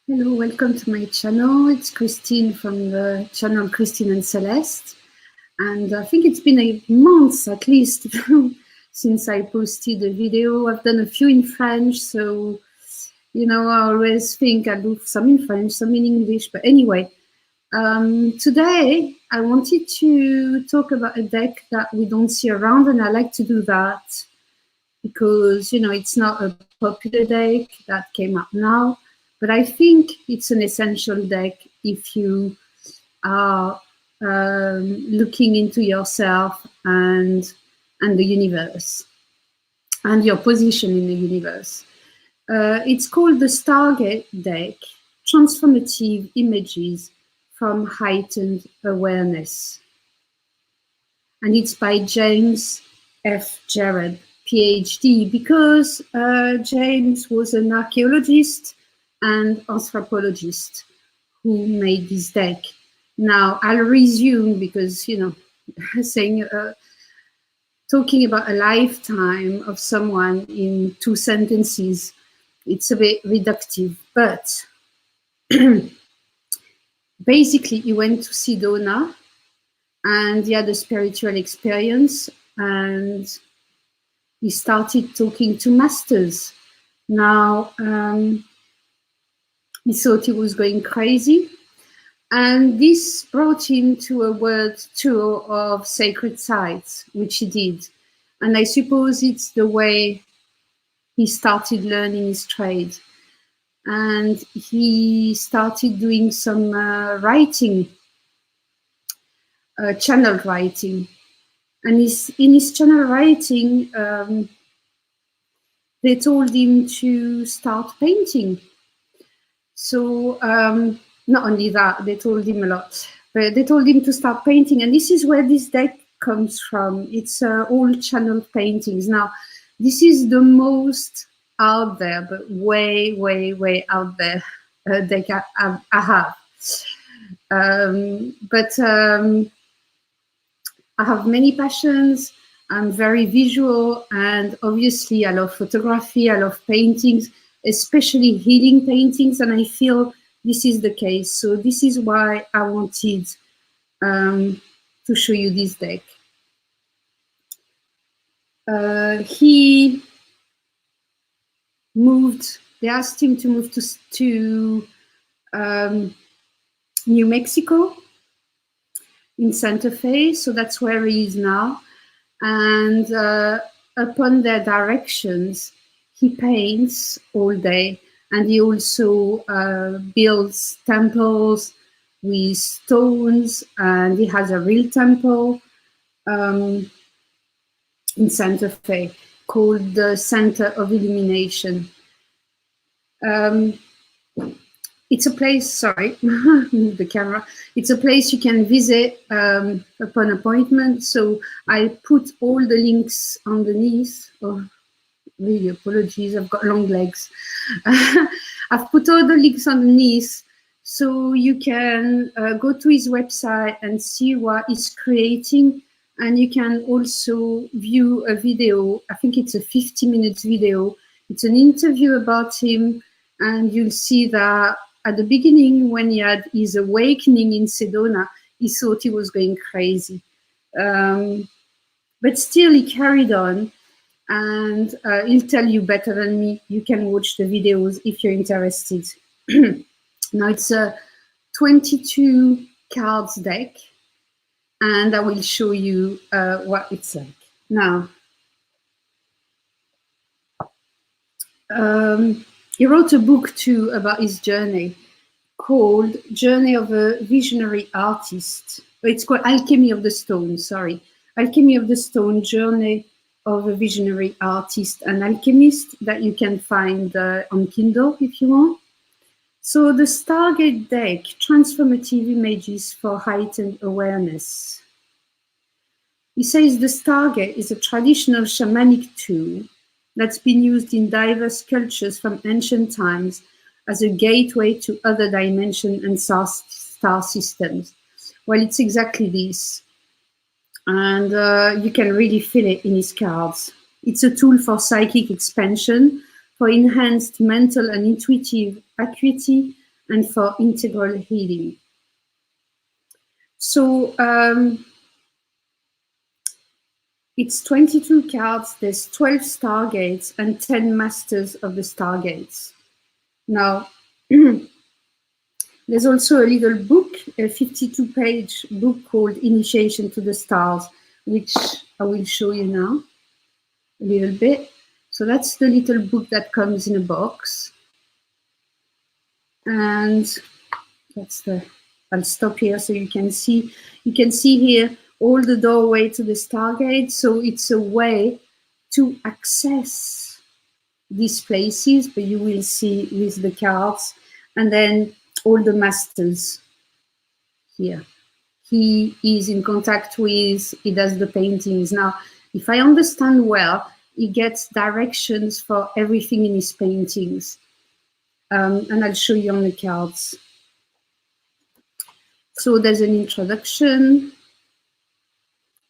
Hello, welcome to my channel. It's Christine from the channel Christine and Celeste. And I think it's been a month at least since I posted a video. I've done a few in French, so, you know, I always think I do some in French, some in English. But anyway, today I wanted to talk about a deck that we don't see around, and I like to do that because, you know, it's not a popular deck that came up now. But I think it's an essential deck if you are looking into yourself and the universe and your position in the universe. It's called the Stargate Deck, Transformative Images from Heightened Awareness. And it's by James F. Jereb, PhD, because James was an archaeologist and anthropologist who made this deck. Now I'll resume because, you know, saying talking about a lifetime of someone in 2 sentences, it's a bit reductive. But basically, he went to Sedona and he had a spiritual experience, and he started talking to masters. Now, he thought he was going crazy, and this brought him to a world tour of sacred sites, which he did. And I suppose it's the way he started learning his trade. And he started doing some writing, channel writing. And in his channel writing, they told him to start painting. So not only that, they told him a lot, but they told him to start painting. And this is where this deck comes from. It's all channel paintings. Now, this is the most out there, but way, way, way out there deck I have. I have many passions. I'm very visual, and obviously I love photography, I love paintings, especially healing paintings, and I feel this is the case. So this is why I wanted to show you this deck. He moved, they asked him to move to New Mexico in Santa Fe, so that's where he is now. And upon their directions, he paints all day, and he also builds temples with stones, and he has a real temple in Santa Fe called the Center of Illumination. It's a place, sorry, move the camera. It's a place you can visit upon appointment. So I put all the links underneath. Oh, really, apologies, I've got long legs. I've put all the links underneath so you can go to his website and see what he's creating. And you can also view a video. I think it's a 50-minute video. It's an interview about him. And you'll see that at the beginning, when he had his awakening in Sedona, he thought he was going crazy. But still, he carried on. And he'll tell you better than me. You can watch the videos if you're interested. Now, it's a 22 cards deck, and I will show you what it's like. Now, he wrote a book too about his journey called Journey of a Visionary Artist. It's called Alchemy of the Stone, sorry. Alchemy of the Stone, Journey of a Visionary Artist and Alchemist, that you can find on Kindle if you want. So the Stargate Deck, Transformative Images for Heightened Awareness. He says the Stargate is a traditional shamanic tool that's been used in diverse cultures from ancient times as a gateway to other dimensions and star systems. Well, it's exactly this. And you can really feel it in his cards. It's a tool for psychic expansion, for enhanced mental and intuitive acuity, and for integral healing. So it's 22 cards, there's 12 Stargates and 10 Masters of the Stargates. Now, there's also a little book, a 52-page book called Initiation to the Stars, which I will show you now a little bit. So that's the little book that comes in a box. And that's I'll stop here so you can see here all the doorway to the Stargate. So it's a way to access these places, but you will see with the cards, and then all the masters here. He is in contact with, he does the paintings. Now, if I understand well, he gets directions for everything in his paintings. And I'll show you on the cards. So there's an introduction.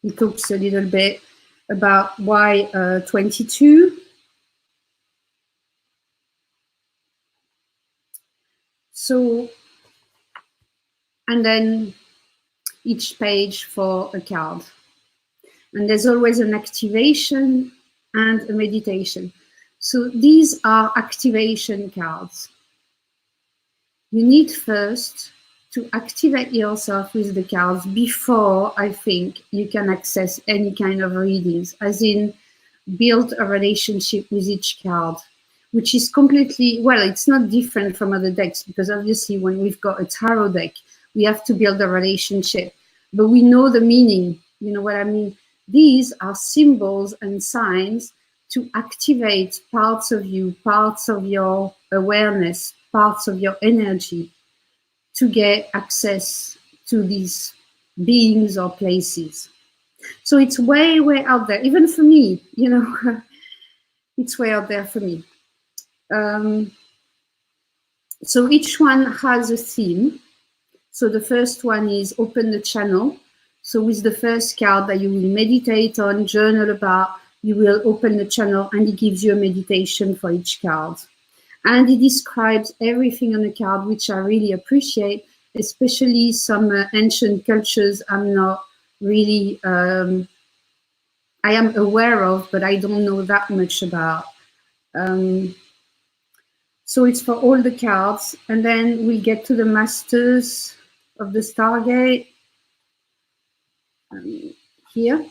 He talks a little bit about why 22. So, and then each page for a card. And there's always an activation and a meditation. So these are activation cards. You need first to activate yourself with the cards before, I think, you can access any kind of readings, as in build a relationship with each card, which is completely, well, it's not different from other decks, because obviously when we've got a tarot deck, we have to build a relationship, but we know the meaning, you know what I mean? These are symbols and signs to activate parts of you, parts of your awareness, parts of your energy, to get access to these beings or places. So it's way, way out there, even for me, you know, it's way out there for me. So each one has a theme. So the first one is open the channel. So with the first card that you will meditate on, journal about, you will open the channel, and it gives you a meditation for each card. And it describes everything on the card, which I really appreciate, especially some ancient cultures I'm not really, I am aware of, but I don't know that much about. So it's for all the cards. And then we get to the Masters of the Stargate here.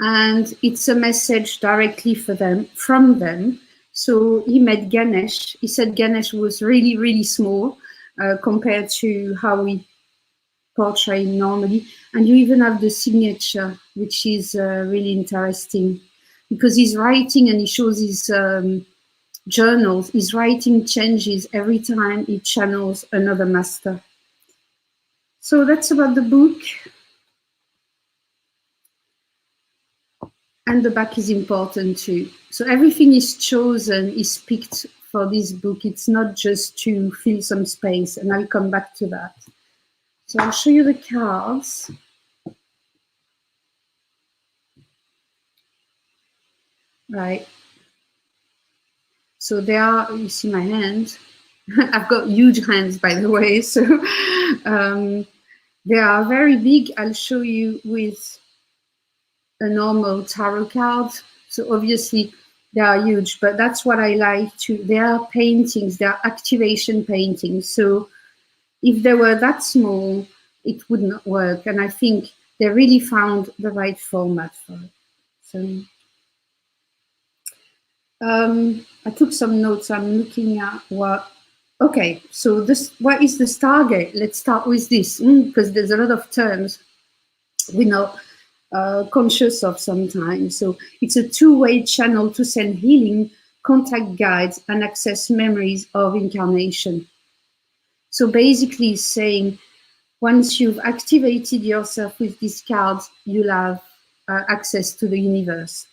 And it's a message directly for them, from them. So he met Ganesh. He said Ganesh was really, really small compared to how we portray him normally. And you even have the signature, which is really interesting, because he's writing and he shows his journals. His writing changes every time he channels another master. So that's about the book. And the back is important too. So everything is chosen, is picked for this book. It's not just to fill some space, and I'll come back to that. So I'll show you the cards. Right. So they are, you see my hands. I've got huge hands, by the way. So they are very big. I'll show you with a normal tarot card. So obviously they are huge, but that's what I like to, they are paintings, they are activation paintings. So if they were that small, it would not work. And I think they really found the right format for it. So I took some notes. I'm looking at what, okay, so this, what is the Stargate? Let's start with this, because there's a lot of terms we're not conscious of sometimes. So it's a two-way channel to send healing, contact guides, and access memories of incarnation. So basically saying, once you've activated yourself with these cards, you'll have access to the universe,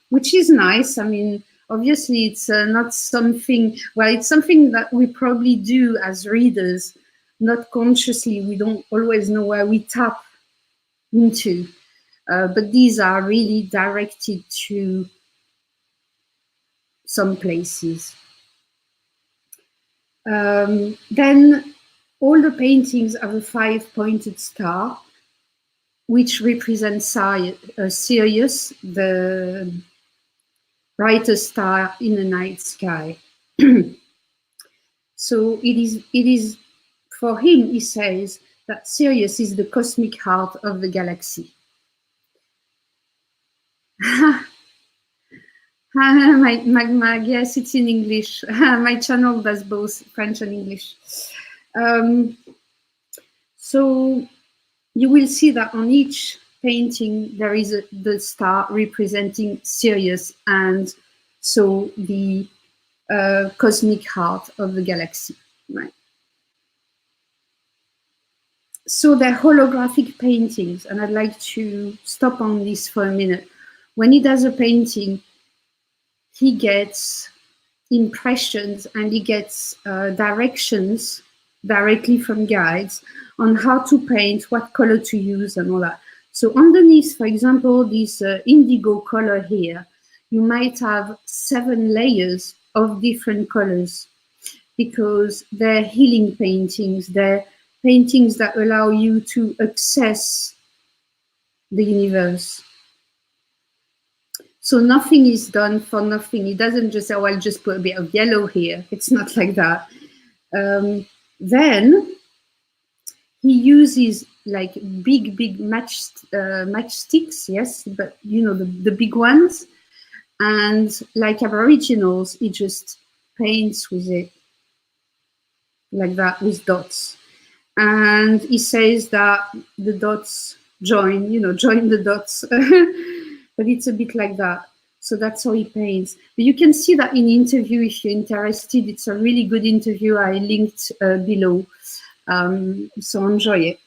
which is nice. I mean, obviously it's not something, well, it's something that we probably do as readers, not consciously. We don't always know where we tap into, but these are really directed to some places. Then all the paintings have a 5-pointed star, which represents Sirius, the brightest star in the night sky. So it is for him, he says that Sirius is the cosmic heart of the galaxy. Mag, yes, it's in English. My channel does both French and English. So you will see that on each painting there is the star representing Sirius, and so the cosmic heart of the galaxy, right? So they're holographic paintings, and I'd like to stop on this for a minute. When he does a painting, he gets impressions and he gets directions directly from guides on how to paint, what color to use and all that. So underneath, for example, this indigo color here, you might have 7 layers of different colors because they're healing paintings. They're paintings that allow you to access the universe. So nothing is done for nothing. He doesn't just say, oh, I'll just put a bit of yellow here. It's not like that. Then he uses like big matchsticks, yes, but you know, the big ones. And like Aboriginals, he just paints with it like that, with dots. And he says that the dots join the dots. But it's a bit like that. So that's how he paints. But you can see that in the interview if you're interested. It's a really good interview. I linked below. So enjoy it.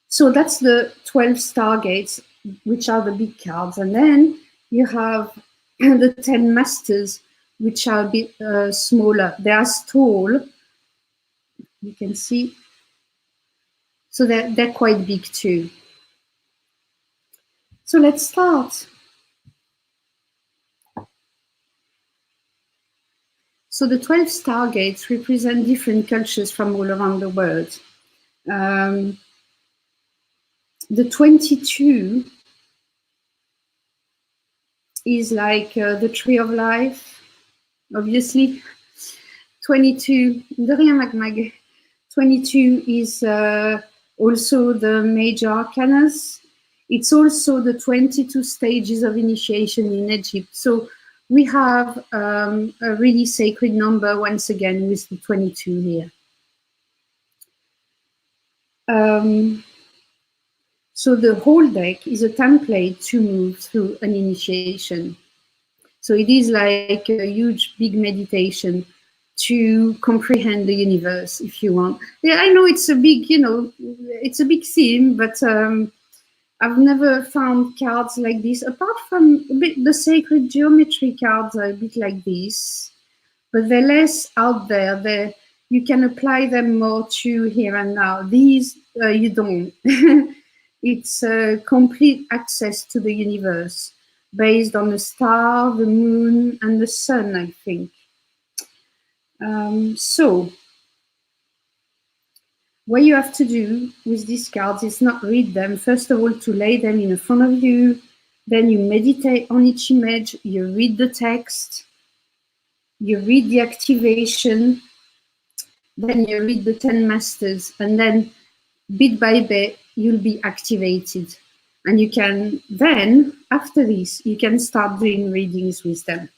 So that's the 12 Stargates, which are the big cards. And then you have the 10 Masters, which are a bit smaller. They are tall. You can see. So they're quite big too. So let's start. So the 12 Stargates represent different cultures from all around the world. The 22 is like the tree of life, obviously. 22, de rien mag. 22 is also the major arcanas. It's also the 22 stages of initiation in Egypt. So we have a really sacred number once again with the 22 here. So the whole deck is a template to move through an initiation. So it is like a huge, big meditation to comprehend the universe, if you want. Yeah, I know it's a big, it's a big theme, but I've never found cards like this, apart from a bit the sacred geometry cards are a bit like this, but they're less out there. You can apply them more to here and now. These, you don't. It's complete access to the universe based on the star, the moon, and the sun, I think. So what you have to do with these cards is not read them. First of all, to lay them in front of you. Then you meditate on each image. You read the text. You read the activation. Then you read the 10 masters. And then bit by bit, you'll be activated. And you can then, after this, you can start doing readings with them.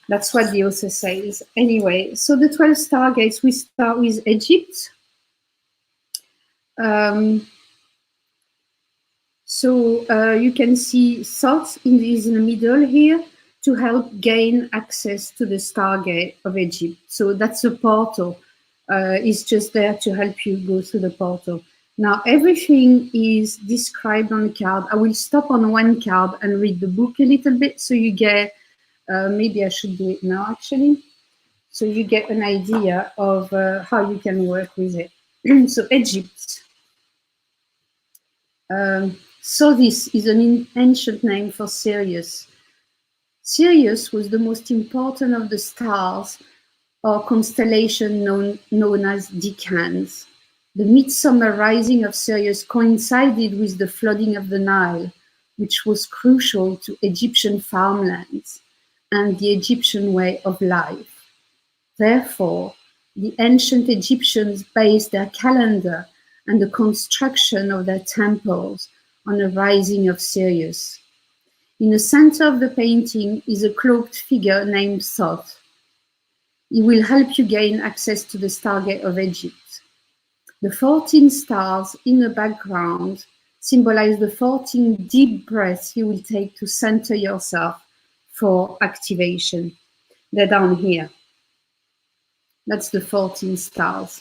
That's what the author says. Anyway, so the 12 Stargates, we start with Egypt. So you can see Thoth is in the middle here to help gain access to the Stargate of Egypt. So that's a portal. It's just there to help you go through the portal. Now, everything is described on the card. I will stop on one card and read the book a little bit so you get, maybe I should do it now actually, so you get an idea of how you can work with it. So Egypt. So this is an ancient name for Sirius. Sirius was the most important of the stars or constellation known as Decans. The midsummer rising of Sirius coincided with the flooding of the Nile, which was crucial to Egyptian farmlands and the Egyptian way of life. Therefore, the ancient Egyptians based their calendar and the construction of their temples on the rising of Sirius. In the center of the painting is a cloaked figure named Thoth. He will help you gain access to the Stargate of Egypt. The 14 stars in the background symbolize the 14 deep breaths you will take to center yourself for activation. They're down here. That's the 14 stars.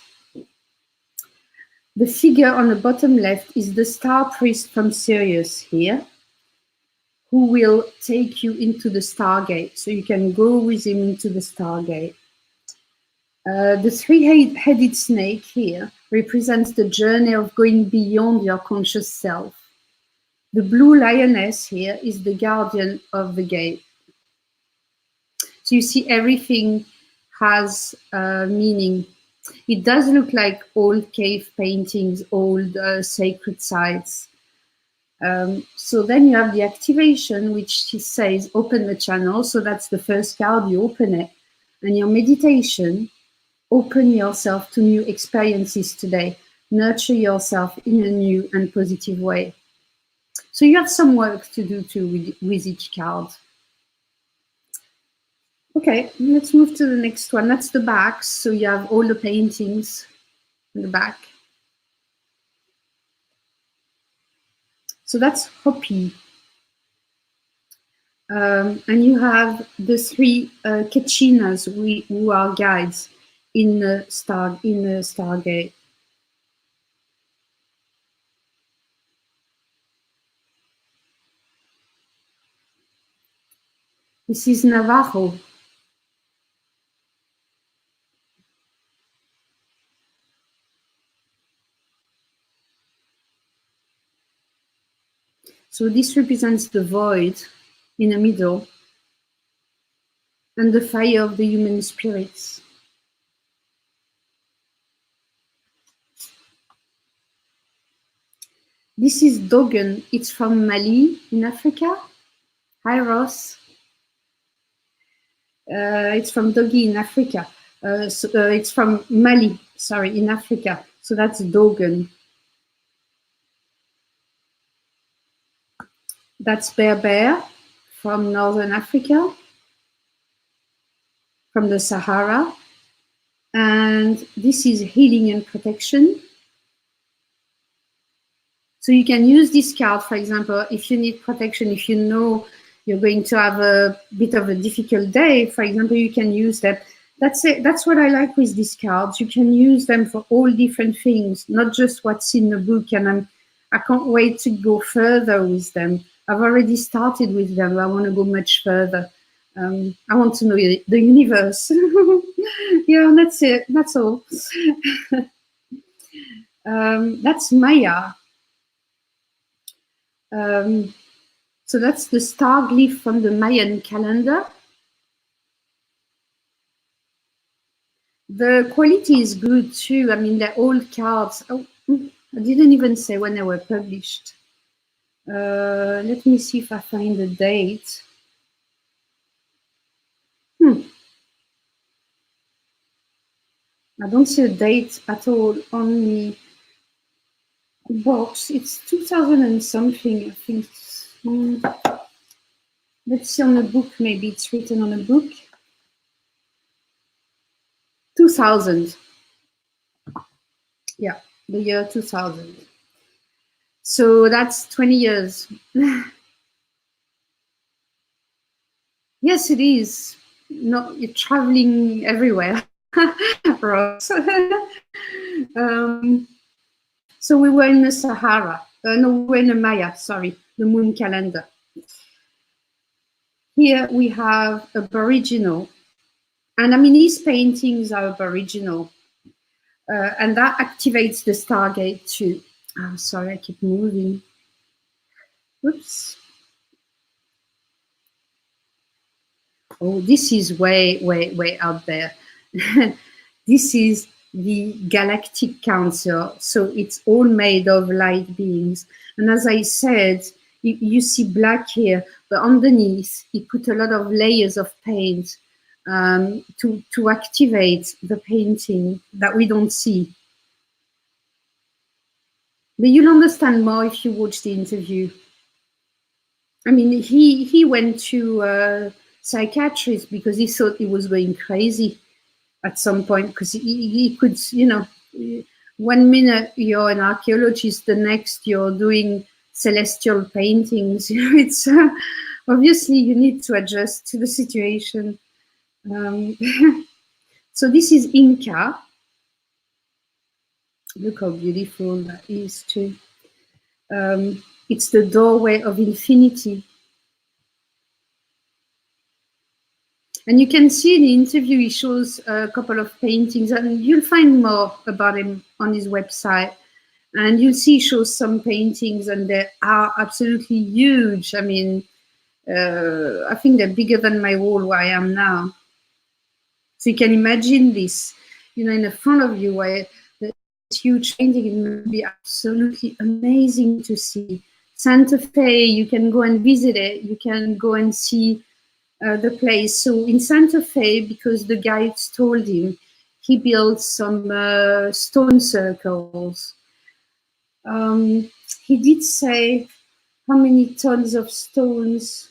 The figure on the bottom left is the star priest from Sirius here, who will take you into the Stargate. So you can go with him into the Stargate. The three-headed snake here represents the journey of going beyond your conscious self. The blue lioness here is the guardian of the gate. So you see everything has meaning. It does look like old cave paintings, old sacred sites. So then you have the activation, which says open the channel. So that's the first card, you open it. And your meditation, open yourself to new experiences today. Nurture yourself in a new and positive way. So you have some work to do too with each card. Okay, let's move to the next one. That's the back. So you have all the paintings in the back. So that's Hopi. And you have the three Kachinas who are guides in the Stargate. This is Navajo. So this represents the void in the middle and the fire of the human spirits. This is Dogon. It's from Mali in Africa. Hi, Ross. It's from Dogi in Africa. It's from Mali, sorry, in Africa. So that's Dogon. That's Berber from Northern Africa, from the Sahara. And this is healing and protection. So you can use this card, for example, if you need protection, if you know you're going to have a bit of a difficult day, for example, you can use them. That's it. That's what I like with these cards. You can use them for all different things, not just what's in the book. And I can't wait to go further with them. I've already started with them. I want to go much further. I want to know the universe. Yeah, that's it. That's all. That's Maya. So that's the star glyph from the Mayan calendar. The quality is good too. I mean, they're old cards. Oh, I didn't even say when they were published. Let me see if I find the date. I don't see a date at all on the box. It's 2000 and something, I think. Let's see on the book. Maybe it's written on a book. 2000. Yeah, the year 2000. So that's 20 years. Yes, it is. No, you're traveling everywhere, Ross. So we were in the Sahara. No, we were in the Maya, sorry, the moon calendar. Here we have Aboriginal. And I mean, these paintings are Aboriginal. And that activates the Stargate too. Oh, sorry, I keep moving. Oops. Oh, this is way, way, way out there. This is the Galactic Council. So it's all made of light beings. And as I said, you see black here, but underneath, he put a lot of layers of paint to activate the painting that we don't see. But you'll understand more if you watch the interview. I mean, he went to a psychiatrist because he thought he was going crazy at some point, because he could, you know, 1 minute you're an archaeologist, the next you're doing celestial paintings. It's obviously you need to adjust to the situation. So this is Inca. Look how beautiful that is too. It's the doorway of infinity. And you can see in the interview, he shows a couple of paintings, and you'll find more about him on his website. And you'll see he shows some paintings, and they are absolutely huge. I mean, I think they're bigger than my wall where I am now. So you can imagine this, you know, in the front of you, where this huge painting, it would be absolutely amazing to see. Santa Fe, you can go and visit it. You can go and see the place. So in Santa Fe, because the guides told him, he built some stone circles. He did say how many tons of stones,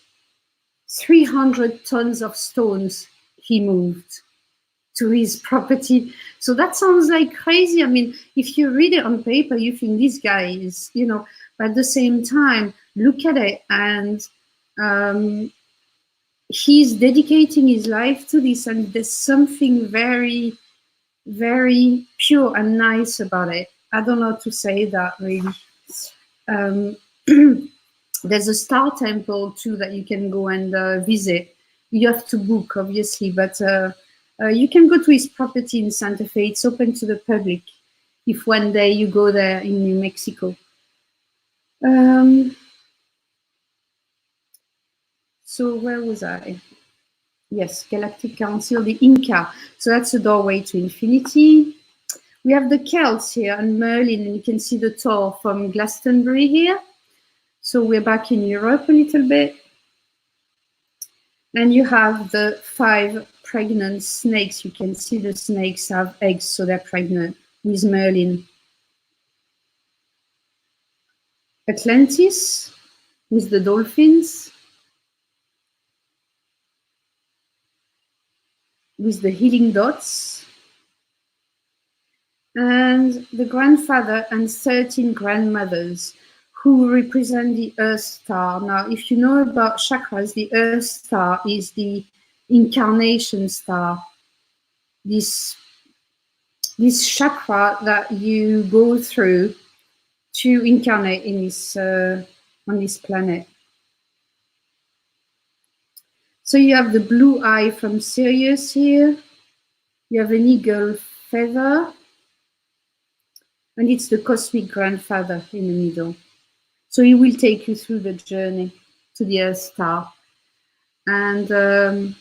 300 tons of stones he moved to his property. So that sounds like crazy. I mean, if you read it on paper, you think this guy is, you know, but at the same time, look at it, and he's dedicating his life to this, and there's something very, very pure and nice about it. I don't know how to say that really. There's a star temple too that you can go and visit. You have to book, obviously, but you can go to his property in Santa Fe. It's open to the public if one day you go there in New Mexico. So where was I? Yes, Galactic Council, the Inca. So that's the doorway to infinity. We have the Celts here and Merlin, and you can see the tour from Glastonbury here. So we're back in Europe a little bit. And you have the 5 pregnant snakes. You can see the snakes have eggs, so they're pregnant with Merlin. Atlantis with the dolphins, with the healing dots, and the grandfather and 13 grandmothers who represent the Earth Star. Now, if you know about chakras, the Earth Star is the incarnation star. This chakra that you go through to incarnate in this on this planet. So you have the blue eye from Sirius here. You have an eagle feather, and it's the cosmic grandfather in the middle. So he will take you through the journey to the Earth Star. And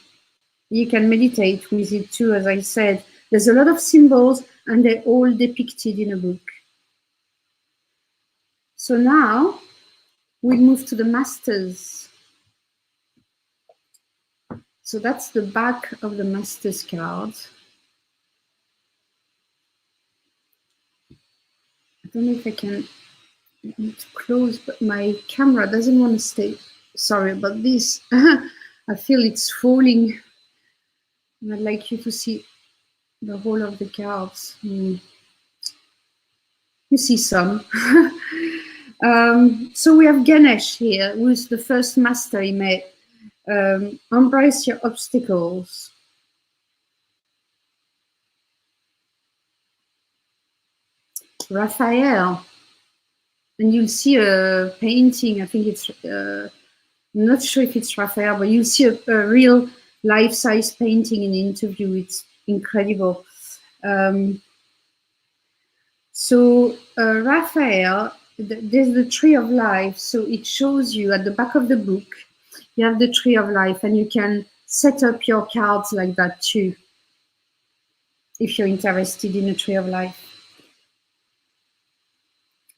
you can meditate with it too, as I said. There's a lot of symbols, and they're all depicted in a book. So now we'll move to the Masters. So that's the back of the Masters card. I don't know if I can close, but my camera doesn't want to stay. Sorry about this. I feel it's falling. And I'd like you to see the whole of the cards. You see some. So we have Ganesh here, who is the first master he met. Embrace your obstacles. Raphael, and you'll see a painting. I think it's, I'm not sure if it's Raphael, but you'll see a real life-size painting in the interview. It's incredible. So Raphael, there's the tree of life. So it shows you at the back of the book, you have the tree of life, and you can set up your cards like that too. if you're interested in a tree of life.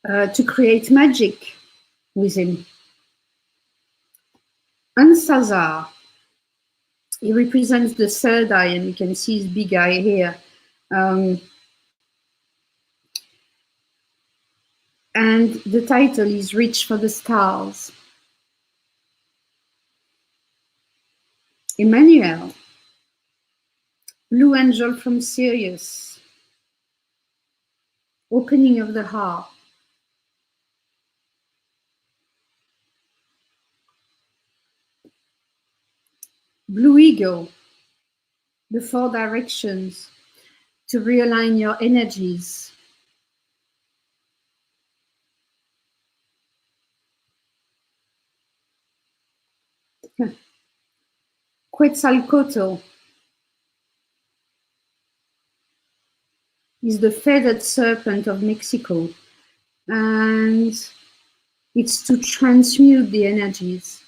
To create magic with him. Ansazar, he represents the third eye, and you can see his big eye here. And the title is Reach for the Stars. Emmanuel, Blue Angel from Sirius, Opening of the Heart. Blue Eagle, the 4 directions to realign your energies. Quetzalcoatl is the feathered serpent of Mexico, and it's to transmute the energies.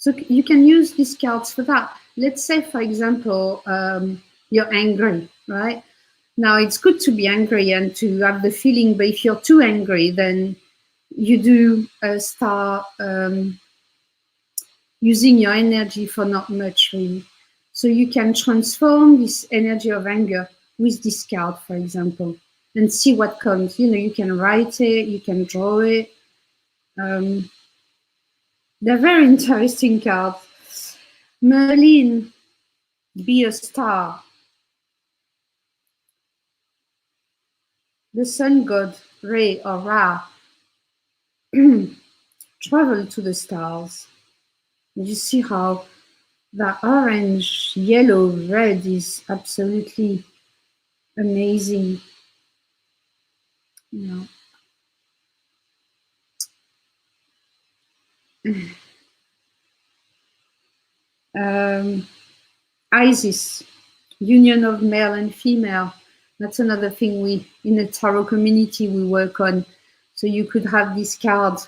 So you can use these cards for that. Let's say, for example, you're angry, right? Now, it's good to be angry and to have the feeling, but if you're too angry, then you do start using your energy for not much, really. So you can transform this energy of anger with this card, for example, and see what comes. You know, you can write it, you can draw it. They're very interesting cards. Merlin, be a star. The sun god, Re or Ra, travel to the stars. You see how the orange, yellow, red is absolutely amazing. You know. Isis, union of male and female. That's another thing we, in the tarot community, we work on. So you could have this card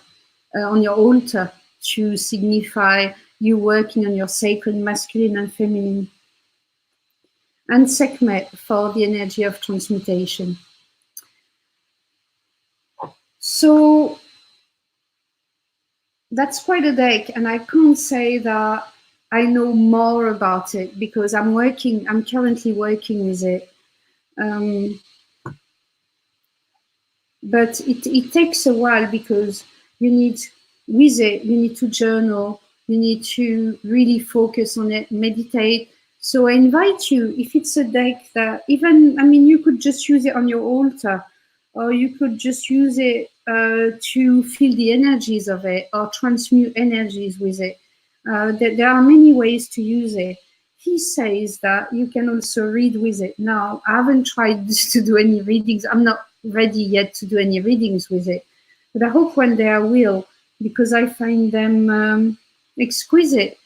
on your altar to signify you working on your sacred masculine and feminine. And Sekhmet for the energy of transmutation. So that's quite a deck, and I can't say that I know more about it because I'm currently working with it. But it takes a while because you need to journal, you need to really focus on it, meditate. So I invite you, if it's a deck that you could just use it on your altar, or you could just use it to feel the energies of it or transmute energies with it. There are many ways to use it. He says that you can also read with it. Now, I haven't tried to do any readings. I'm not ready yet to do any readings with it, but I hope one day I will, because I find them exquisite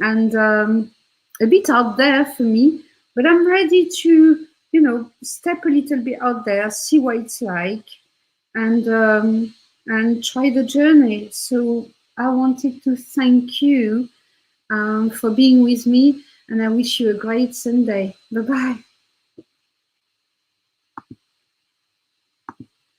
and a bit out there for me, but I'm ready to, step a little bit out there, see what it's like, and try the journey. So I wanted to thank you for being with me, and I wish you a great Sunday. Bye-bye.